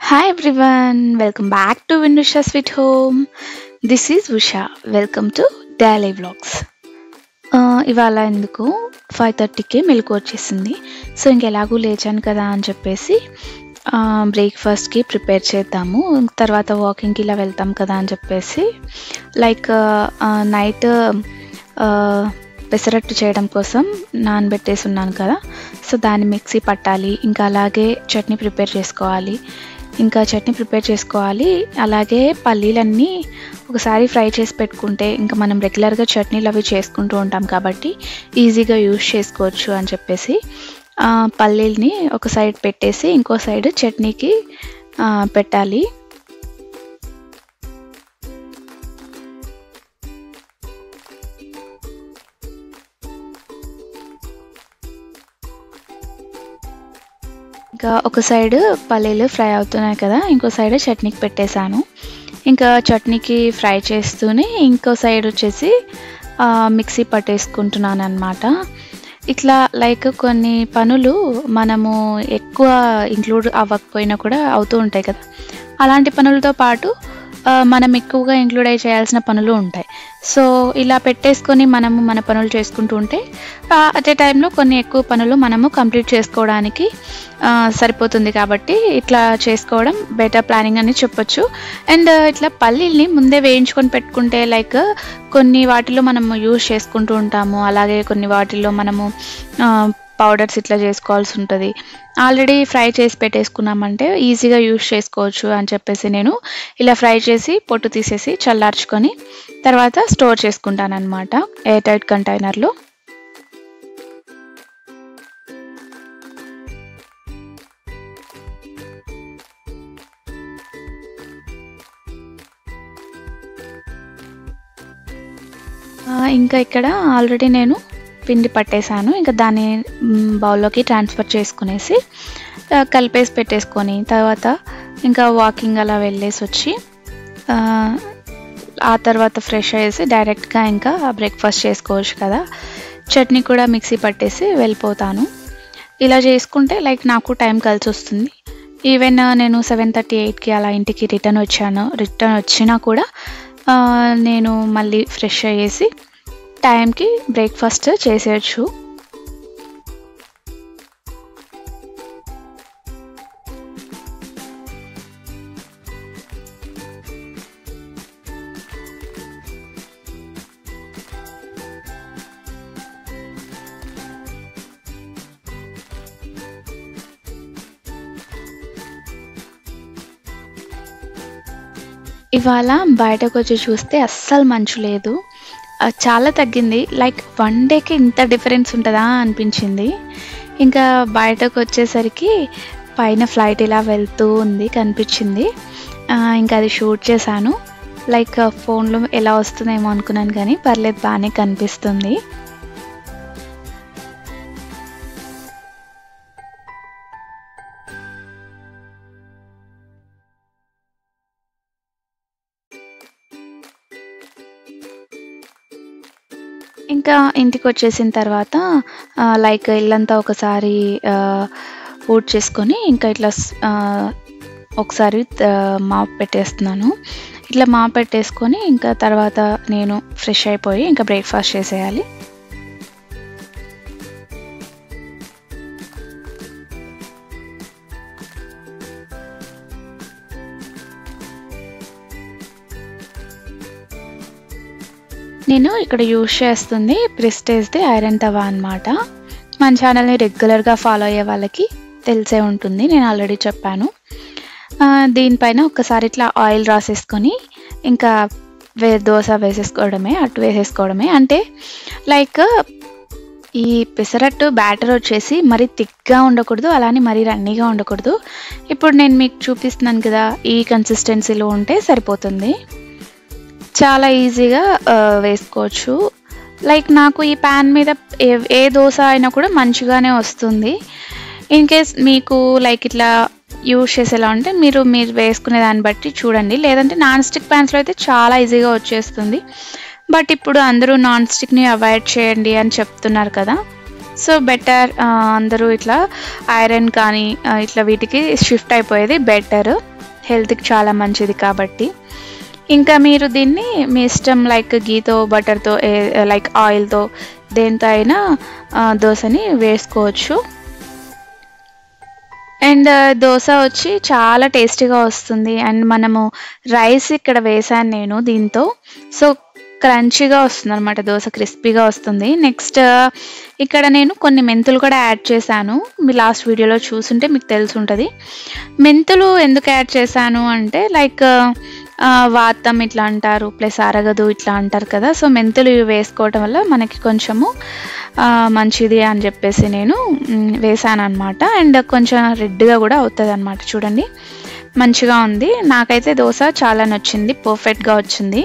Hi everyone, welcome back to Vindusha Sweet Home. This is Usha. Welcome to Daily Vlogs. ఇవాళ ఎందుకు 5:30కి మెలకు వచ్చేసింది. So ఇంకెలాగూ లేచాను కదా అని చెప్పేసి బ్రేక్ఫాస్ట్కి ప్రిపేర్ చేద్దాము, తర్వాత వాకింగ్కి ఇలా వెళ్తాం కదా అని చెప్పేసి నైట్ పెసరట్టు చేయడం కోసం నానబెట్టేసి ఉన్నాను కదా. సో దాన్ని మిక్సీ పట్టాలి, ఇంకా అలాగే చట్నీ ప్రిపేర్ చేసుకోవాలి. అలాగే పల్లీలన్నీ ఒకసారి ఫ్రై చేసి పెట్టుకుంటే ఇంకా మనం రెగ్యులర్గా చట్నీలు అవి చేసుకుంటూ ఉంటాం కాబట్టి ఈజీగా యూజ్ చేసుకోవచ్చు అని చెప్పేసి పల్లీల్ని ఒక సైడ్ పెట్టేసి ఇంకో సైడ్ చట్నీకి పెట్టాలి. ఇంకా ఒక సైడ్ పల్లీలు ఫ్రై అవుతున్నాయి కదా, ఇంకో సైడ్ చట్నీకి పెట్టేశాను. ఇంకా చట్నీకి ఫ్రై చేస్తూనే ఇంకో సైడ్ వచ్చేసి మిక్సీ పట్టేసుకుంటున్నాను అన్నమాట. ఇట్లా కొన్ని పనులు మనము ఎక్కువ ఇంక్లూడ్ అవ్వకపోయినా కూడా అవుతూ ఉంటాయి కదా, అలాంటి పనులతో పాటు మనం ఎక్కువగా ఇంక్లూడ్ అయ్యి చేయాల్సిన పనులు ఉంటాయి. సో ఇలా పెట్టేసుకొని మనము మన పనులు చేసుకుంటూ ఉంటే అట్ ఏ టైంలో కొన్ని ఎక్కువ పనులు మనము కంప్లీట్ చేసుకోవడానికి సరిపోతుంది. కాబట్టి ఇట్లా చేసుకోవడం బెటర్ ప్లానింగ్ అని చెప్పొచ్చు. అండ్ ఇట్లా పల్లీల్ని ముందే వేయించుకొని పెట్టుకుంటే కొన్ని వాటిలో మనము యూజ్ చేసుకుంటూ ఉంటాము, అలాగే కొన్ని వాటిల్లో మనము పౌడర్స్ ఇట్లా చేసుకోవాల్సి ఉంటుంది. ఆల్రెడీ ఫ్రై చేసి పెట్టేసుకున్నామంటే ఈజీగా యూజ్ చేసుకోవచ్చు అని చెప్పేసి నేను ఇలా ఫ్రై చేసి పొట్టు తీసేసి చల్లార్చుకొని తర్వాత స్టోర్ చేసుకుంటాను అన్నమాట ఎయిర్ టైట్ కంటైనర్లో. ఇంకా ఇక్కడ ఆల్రెడీ నేను పిండి పట్టేశాను. ఇంకా దాన్ని బౌల్లోకి ట్రాన్స్ఫర్ చేసుకునేసి కలిపేసి పెట్టేసుకొని తర్వాత ఇంకా వాకింగ్ అలా వెళ్ళేసి వచ్చి ఆ తర్వాత ఫ్రెష్ అయ్యేసి డైరెక్ట్గా ఇంకా బ్రేక్ఫాస్ట్ చేసుకోవచ్చు కదా. చట్నీ కూడా మిక్సీ పట్టేసి వెళ్ళిపోతాను. ఇలా చేసుకుంటే నాకు టైం కలిసి వస్తుంది. ఈవెన్ నేను 7:38కి అలా ఇంటికి రిటర్న్ వచ్చినా కూడా నేను మళ్ళీ ఫ్రెష్ అయ్యేసి టైంకి బ్రేక్ఫాస్ట్ చేసేయచ్చు. ఇవాళ బయటకు వచ్చి చూస్తే అస్సలు మంచు లేదు, చాలా తగ్గింది. 1 డేకి ఇంత డిఫరెన్స్ ఉంటుందా అనిపించింది. ఇంకా బయటకు వచ్చేసరికి పైన ఫ్లైట్ ఇలా వెళ్తూ ఉంది కనిపించింది. ఇంకా అది షూట్ చేశాను. ఫోన్లో ఎలా వస్తుందేమో అనుకున్నాను కానీ పర్లేదు, బాగానే కనిపిస్తుంది. ఇంకా ఇంటికి వచ్చేసిన తర్వాత ఇల్లంతా ఒకసారి ఊడ్ చేసుకొని ఇంకా ఇట్లా ఒకసారి మాప్ పెట్టేస్తున్నాను. ఇట్లా మాప్ పెట్టేసుకొని ఇంకా తర్వాత నేను ఫ్రెష్ అయిపోయి ఇంకా బ్రేక్ఫాస్ట్ చేసేయాలి. నేను ఇక్కడ యూజ్ చేస్తుంది ప్రెస్టేజ్ది ఐరన్ తవా అన్నమాట. మన ఛానల్ని రెగ్యులర్గా ఫాలో అయ్యే వాళ్ళకి తెలిసే ఉంటుంది, నేను ఆల్రెడీ చెప్పాను. దీనిపైన ఒక్కసారి ఇట్లా ఆయిల్ రాసేసుకొని ఇంకా దోశ వేసేసుకోవడమే, అట్టు వేసేసుకోవడమే. అంటే ఈ పెసరట్టు బ్యాటర్ వచ్చేసి మరీ థిక్గా ఉండకూడదు, అలానే మరీ రన్నీగా ఉండకూడదు. ఇప్పుడు నేను మీకు చూపిస్తున్నాను కదా, ఈ కన్సిస్టెన్సీలో ఉంటే సరిపోతుంది. చాలా ఈజీగా వేసుకోవచ్చు. నాకు ఈ ప్యాన్ మీద ఏ దోశ అయినా కూడా మంచిగానే వస్తుంది. ఇన్ కేస్ మీకు ఇట్లా యూజ్ చేసేలా ఉంటే మీరు వేసుకునే దాన్ని బట్టి చూడండి. లేదంటే నాన్ స్టిక్ ప్యాన్స్లో అయితే చాలా ఈజీగా వచ్చేస్తుంది. బట్ ఇప్పుడు అందరూ నాన్ స్టిక్ని అవాయిడ్ చేయండి అని చెప్తున్నారు కదా. సో బెటర్ అందరూ ఇట్లా ఐరన్ కానీ ఇట్లా వీటికి షిఫ్ట్ అయిపోయేది బెటర్. హెల్త్కి చాలా మంచిది కాబట్టి. ఇంకా మీరు దీన్ని మీ ఇష్టం, లైక్ గీతో, బటర్తో, లైక్ ఆయిల్తో, దేంతో అయినా దోశని వేసుకోవచ్చు. అండ్ దోశ వచ్చి చాలా టేస్టీగా వస్తుంది. అండ్ మనము రైస్ ఇక్కడ వేసాను నేను దీంతో, సో క్రంచీగా వస్తుంది అనమాట, దోశ క్రిస్పీగా వస్తుంది. నెక్స్ట్ ఇక్కడ నేను కొన్ని మెంతులు కూడా యాడ్ చేశాను. మీ లాస్ట్ వీడియోలో చూసుంటే మీకు తెలిసి ఉంటుంది. మెంతులు ఎందుకు యాడ్ చేశాను అంటే లైక్ వాతం ఇట్లా అంటారు, ప్లస్ అరగదు ఇట్లా అంటారు కదా. సో మెంతులు వేసుకోవటం వల్ల మనకి కొంచెము మంచిది అని చెప్పేసి నేను వేసాను అనమాట. అండ్ కొంచెం రెడ్గా కూడా అవుతుంది అనమాట. చూడండి మంచిగా ఉంది. నాకైతే దోశ చాలా నచ్చింది, పర్ఫెక్ట్గా వచ్చింది.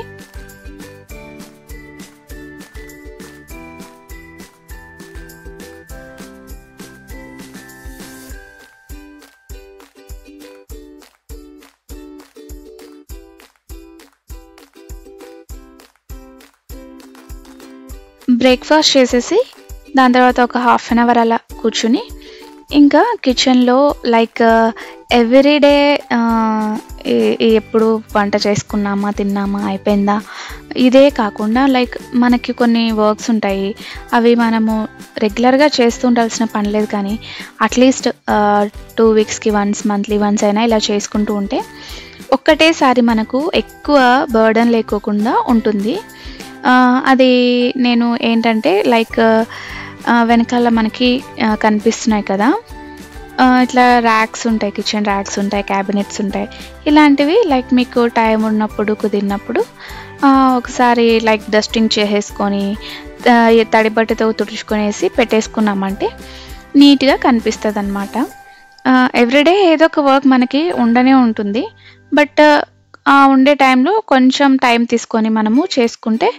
బ్రేక్ఫాస్ట్ చేసేసి దాని తర్వాత ఒక హాఫ్ అన్ అవర్ అలా కూర్చుని ఇంకా కిచెన్లో లైక్ ఎవ్రీడే ఎప్పుడు వంట చేసుకున్నామా, తిన్నామా, అయిపోయిందా, ఇదే కాకుండా లైక్ మనకి కొన్ని వర్క్స్ ఉంటాయి. అవి మనము రెగ్యులర్గా చేస్తూ ఉండాల్సిన పని లేదు, కానీ అట్లీస్ట్ 2 వీక్స్కి వన్స్, మంత్లీ వన్స్ అయినా ఇలా చేసుకుంటూ ఉంటే ఒక్కటేసారి మనకు ఎక్కువ బర్డన్ లేకోకుండా ఉంటుంది. అది నేను ఏంటంటే లైక్ వెనకాల మనకి కనిపిస్తున్నాయి కదా, ఇట్లా ర్యాక్స్ ఉంటాయి, కిచెన్ ర్యాక్స్ ఉంటాయి, క్యాబినెట్స్ ఉంటాయి. ఇలాంటివి లైక్ మీకు టైం ఉన్నప్పుడు, కుదిరినప్పుడు ఒకసారి లైక్ డస్టింగ్ చేసేసుకొని తడి బట్టతో తుడుచుకొనేసి పెట్టేసుకున్నామంటే నీట్గా కనిపిస్తుంది అనమాట. ఎవ్రీడే ఏదో ఒక వర్క్ మనకి ఉండనే ఉంటుంది. బట్ ఉండే టైంలో కొంచెం టైం తీసుకొని మనము చేసుకుంటే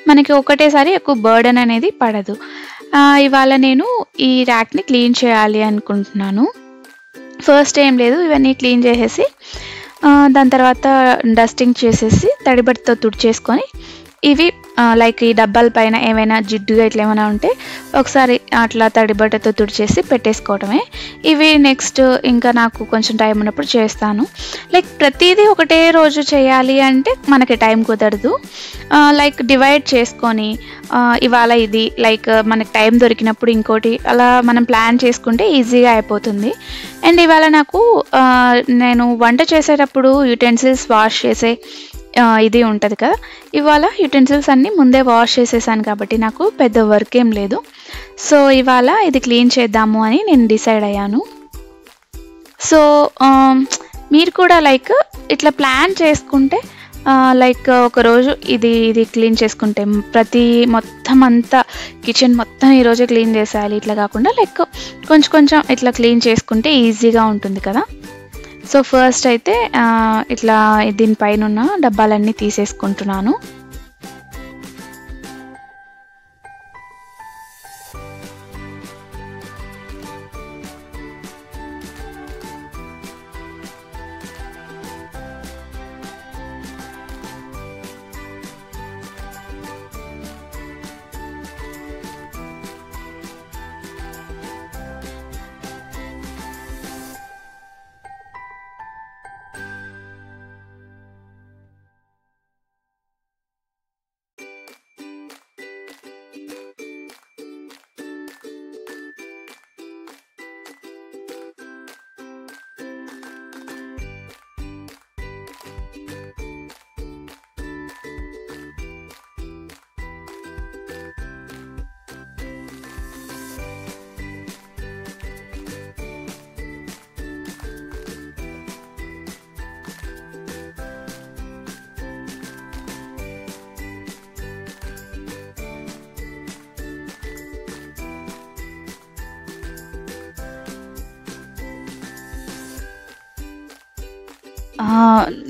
మనకి ఒకటేసారి ఎక్కువ బర్డెన్ అనేది పడదు. ఇవాళ నేను ఈ ర్యాక్ని క్లీన్ చేయాలి అనుకుంటున్నాను. ఫస్ట్ ఏం లేదు, ఇవన్నీ క్లీన్ చేసేసి దాని తర్వాత డస్టింగ్ చేసేసి తడిబడితో తుడిచేసుకొని ఇవి లైక్ ఈ డబ్బాల పైన ఏమైనా జిడ్డుగా ఇట్లా ఏమైనా ఉంటే ఒకసారి అట్లా తడిబట్టతో తుడిచేసి పెట్టేసుకోవటమే. ఇవి నెక్స్ట్ ఇంకా నాకు కొంచెం టైం ఉన్నప్పుడు చేస్తాను. లైక్ ప్రతిదీ ఒకటే రోజు చేయాలి అంటే మనకి టైం కుదరదు. లైక్ డివైడ్ చేసుకొని ఇవాళ ఇది, లైక్ మనకి టైం దొరికినప్పుడు ఇంకోటి, అలా మనం ప్లాన్ చేసుకుంటే ఈజీగా అయిపోతుంది. అండ్ ఇవాళ నాకు నేను వంట చేసేటప్పుడు యుటెన్సిల్స్ వాష్ చేసే ఇది ఉంటుంది కదా, ఇవాళ యుటెన్సిల్స్ అన్నీ ముందే వాష్ చేసేసాను కాబట్టి నాకు పెద్ద వర్క్ ఏం లేదు. సో ఇవాళ ఇది క్లీన్ చేద్దాము అని నేను డిసైడ్ అయ్యాను. సో మీరు కూడా లైక్ ఇట్లా ప్లాన్ చేసుకుంటే లైక్ ఒకరోజు ఇది క్లీన్ చేసుకుంటే మొత్తం అంతా కిచెన్ మొత్తం ఈరోజే క్లీన్ చేసేయాలి ఇట్లా కాకుండా లైక్ కొంచెం కొంచెం ఇట్లా క్లీన్ చేసుకుంటే ఈజీగా ఉంటుంది కదా. సో ఫస్ట్ అయితే ఇట్లా దీనిపైన ఉన్న డబ్బాలన్నీ తీసేసుకుంటున్నాను.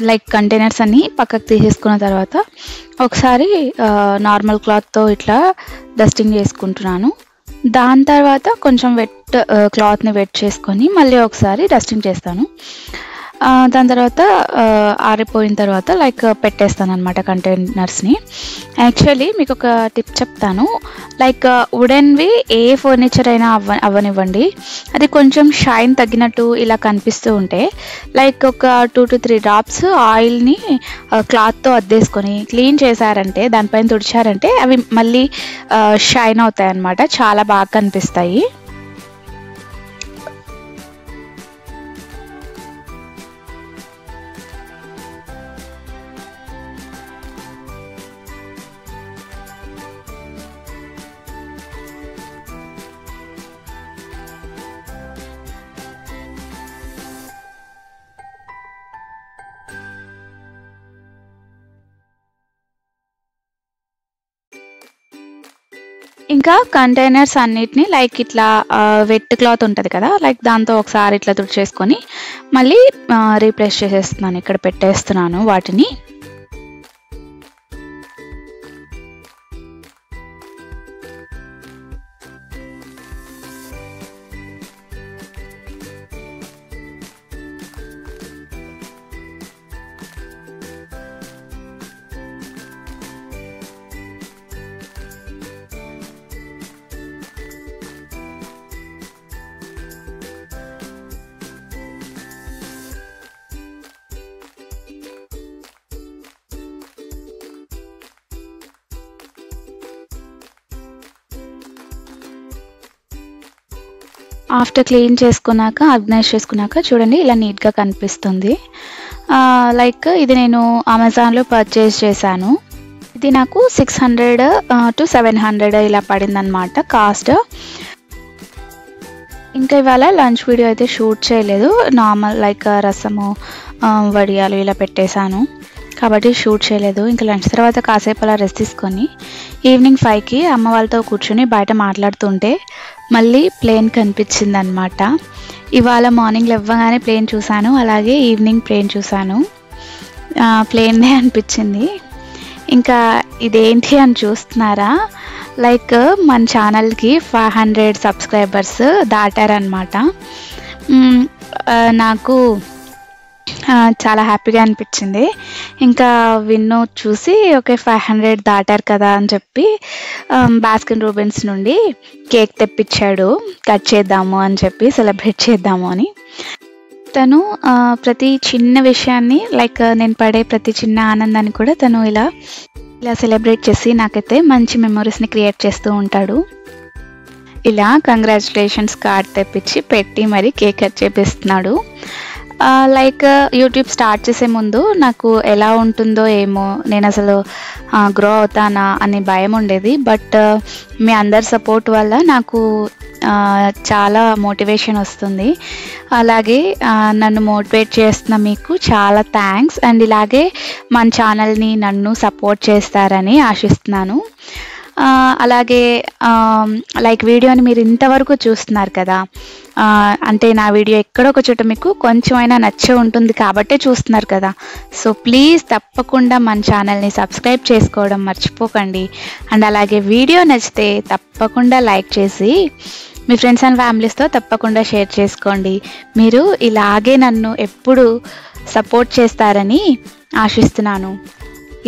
లైక్ కంటైనర్స్ అన్నీ పక్కకు తీసేసుకున్న తర్వాత ఒకసారి నార్మల్ క్లాత్తో ఇట్లా డస్టింగ్ చేసుకుంటున్నాను. దాని తర్వాత కొంచెం క్లాత్ని వెట్ చేసుకొని మళ్ళీ ఒకసారి డస్టింగ్ చేస్తాను. దాని తర్వాత ఆరిపోయిన తర్వాత లైక్ పెట్టేస్తాను అనమాట కంటైనర్స్ని. యాక్చువల్లీ మీకు ఒక టిప్ చెప్తాను. లైక్ వుడెన్వి ఏ ఫర్నిచర్ అయినా అవ్వనివ్వండి, అది కొంచెం షైన్ తగ్గినట్టు ఇలా కనిపిస్తూ ఉంటే లైక్ ఒక 2 to 3 డ్రాప్స్ ఆయిల్ని క్లాత్తో అద్దేసుకొని క్లీన్ చేశారంటే, దానిపైన తుడిచారంటే అవి మళ్ళీ షైన్ అవుతాయి అన్నమాట, చాలా బాగా కనిపిస్తాయి. ఇంకా కంటైనర్స్ అన్నిటిని లైక్ ఇట్లా వెట్ క్లాత్ ఉంటుంది కదా, లైక్ దాంతో ఒకసారి ఇట్లా తుడిచేసుకొని మళ్ళీ రీప్లేస్ చేసేస్తున్నాను, ఇక్కడ పెట్టేస్తున్నాను వాటిని. ఆఫ్టర్ క్లీన్ చేసుకున్నాక, ఆర్గనైజ్ చేసుకున్నాక చూడండి ఇలా నీట్గా కనిపిస్తుంది. లైక్ ఇది నేను అమెజాన్లో పర్చేస్ చేశాను. ఇది నాకు 600 to 700 ఇలా పడిందనమాట కాస్ట్. ఇంకా ఇవాళ లంచ్ వీడియో అయితే షూట్ చేయలేదు, నార్మల్ లైక్ రసము వడియాలు ఇలా పెట్టేశాను కాబట్టి షూట్ చేయలేదు. ఇంకా లంచ్ తర్వాత కాసేపు అలా రెస్ట్ తీసుకొని ఈవినింగ్ 5కి అమ్మ వాళ్ళతో కూర్చొని బయట మాట్లాడుతుంటే మళ్ళీ ప్లేన్ కనిపించింది అనమాట. ఇవాళ మార్నింగ్ లేవగానే ప్లేన్ చూశాను, అలాగే ఈవినింగ్ ప్లేన్ చూశాను, ప్లేన్నే అనిపించింది. ఇంకా ఇదేంటి అని చూస్తున్నారా, లైక్ మన ఛానల్కి 500 సబ్స్క్రైబర్స్ దాటారనమాట. నాకు చాలా హ్యాపీగా అనిపించింది. ఇంకా విన్ను చూసి ఓకే 500 దాటారు కదా అని చెప్పి బాస్కిన్ రూబిన్స్ నుండి కేక్ తెప్పించాడు, కట్ చేద్దాము అని చెప్పి, సెలబ్రేట్ చేద్దాము అని. తను ప్రతి చిన్న విషయాన్ని లైక్ నేను పడే ప్రతి చిన్న ఆనందాన్ని కూడా తను ఇలా సెలబ్రేట్ చేసి నాకైతే మంచి మెమొరీస్ని క్రియేట్ చేస్తూ ఉంటాడు. ఇలా కంగ్రాచులేషన్స్ కార్డ్ తెప్పించి పెట్టి మరి కేక్ కట్ చేపిస్తున్నాడు. లైక్ యూట్యూబ్ స్టార్ట్ చేసే ముందు నాకు ఎలా ఉంటుందో ఏమో, నేను అసలు గ్రో అవుతానా అని భయం ఉండేది. బట్ మీ అందరి సపోర్ట్ వల్ల నాకు చాలా మోటివేషన్ వస్తుంది. అలాగే నన్ను మోటివేట్ చేస్తున్న మీకు చాలా థ్యాంక్స్. అండ్ ఇలాగే మన ఛానల్ని నన్ను సపోర్ట్ చేస్తారని ఆశిస్తున్నాను. అలాగే లైక్ వీడియోని మీరు ఇంతవరకు చూస్తున్నారు కదా, అంటే నా వీడియో ఎక్కడో ఒక చోట మీకు కొంచెమైనా నచ్చే ఉంటుంది కాబట్టే చూస్తున్నారు కదా. సో ప్లీజ్ తప్పకుండా మన ఛానల్ని సబ్స్క్రైబ్ చేసుకోవడం మర్చిపోకండి. అండ్ అలాగే వీడియో నచ్చితే తప్పకుండా లైక్ చేసి మీ ఫ్రెండ్స్ అండ్ ఫ్యామిలీస్తో తప్పకుండా షేర్ చేసుకోండి. మీరు ఇలాగే నన్ను ఎప్పుడు సపోర్ట్ చేస్తారని ఆశిస్తున్నాను.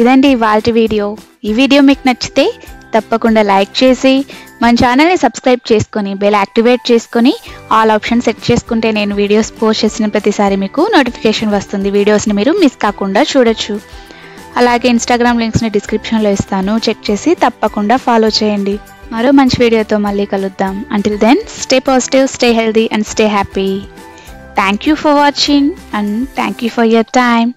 ఇదండి ఇవాల్టి వీడియో. ఈ వీడియో మీకు నచ్చితే తప్పకుండా లైక్ చేసి మన ఛానల్ని సబ్స్క్రైబ్ చేసుకొని బెల్ యాక్టివేట్ చేసుకొని ఆల్ ఆప్షన్ సెట్ చేసుకుంటే నేను వీడియోస్ పోస్ట్ చేసిన ప్రతిసారి మీకు నోటిఫికేషన్ వస్తుంది. వీడియోస్ని మీరు మిస్ కాకుండా చూడొచ్చు. అలాగే ఇన్స్టాగ్రామ్ లింక్స్ని డిస్క్రిప్షన్లో ఇస్తాను, చెక్ చేసి తప్పకుండా ఫాలో చేయండి. మరో మంచి వీడియోతో మళ్ళీ కలుద్దాం. Until then stay positive, stay healthy and stay happy. Thank you for watching and thank you for your time.